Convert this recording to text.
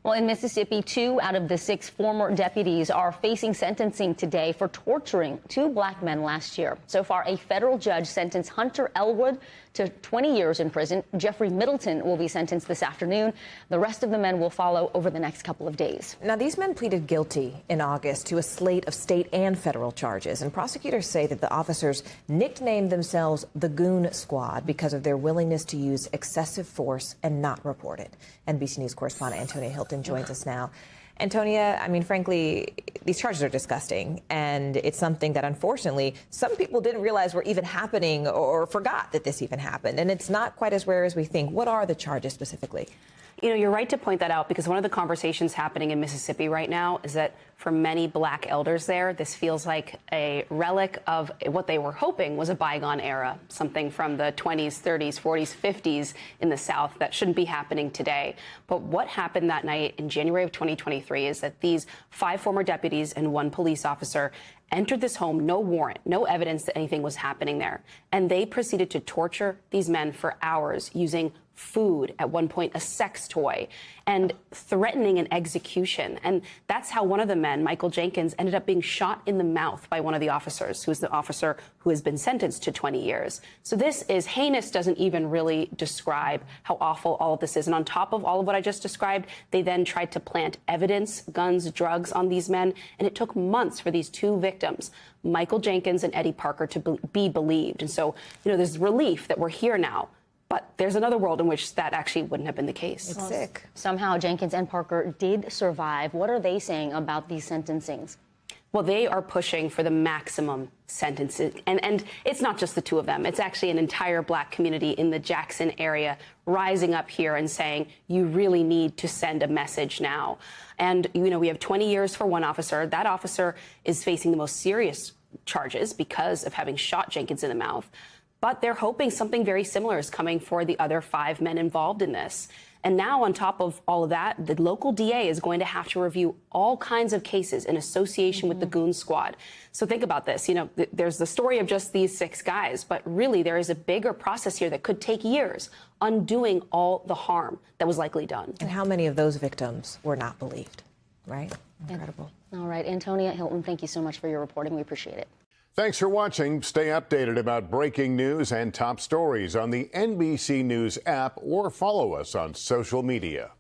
Well, in Mississippi, 2 out of the 6 former deputies are facing sentencing today for torturing 2 black men last year. So far, a federal judge sentenced Hunter Elwood to 20 years in prison. Jeffrey Middleton will be sentenced this afternoon. The rest of the men will follow over the next couple of days. Now, these men pleaded guilty in August to a slate of state and federal charges, and prosecutors say that the officers nicknamed themselves the Goon Squad because of their willingness to use excessive force and not report it. NBC News correspondent Antonia Hilton joins us now. Antonia, I mean, frankly, these charges are disgusting, and it's something that, unfortunately, some people didn't realize were even happening or forgot that this even happened, and it's not quite as rare as we think. What are the charges specifically? You know, you're right to point that out, because one of the conversations happening in Mississippi right now is that for many black elders there, this feels like a relic of what they were hoping was a bygone era, something from the 20s, 30s, 40s, 50s in the South that shouldn't be happening today. But what happened that night in January of 2023 is that these 5 former deputies and 1 police officer entered this home, no warrant, no evidence that anything was happening there. And they proceeded to torture these men for hours using food, at one point a sex toy, and threatening an execution. And that's how one of the men, Michael Jenkins, ended up being shot in the mouth by one of the officers, who's the officer who has been sentenced to 20 years. So this is heinous, doesn't even really describe how awful all of this is. And on top of all of what I just described, they then tried to plant evidence, guns, drugs on these men. And it took months for these 2 victims, Michael Jenkins and Eddie Parker, to be believed. And so, you know, there's relief that we're here now. But there's another world in which that actually wouldn't have been the case. It's sick. Somehow Jenkins and Parker did survive. What are they saying about these sentencings? Well, they are pushing for the maximum sentences. And it's not just the 2 of them. It's actually an entire black community in the Jackson area rising up here and saying, you really need to send a message now. And, you know, we have 20 years for one officer. That officer is facing the most serious charges because of having shot Jenkins in the mouth. But they're hoping something very similar is coming for the other 5 men involved in this. And now, on top of all of that, the local DA is going to have to review all kinds of cases in association with the Goon Squad. So think about this. You know, there's the story of just these 6 guys, but really there is a bigger process here that could take years, undoing all the harm that was likely done. And how many of those victims were not believed, right? Incredible. All right, Antonia Hilton, thank you so much for your reporting. We appreciate it. Thanks for watching. Stay updated about breaking news and top stories on the NBC News app or follow us on social media.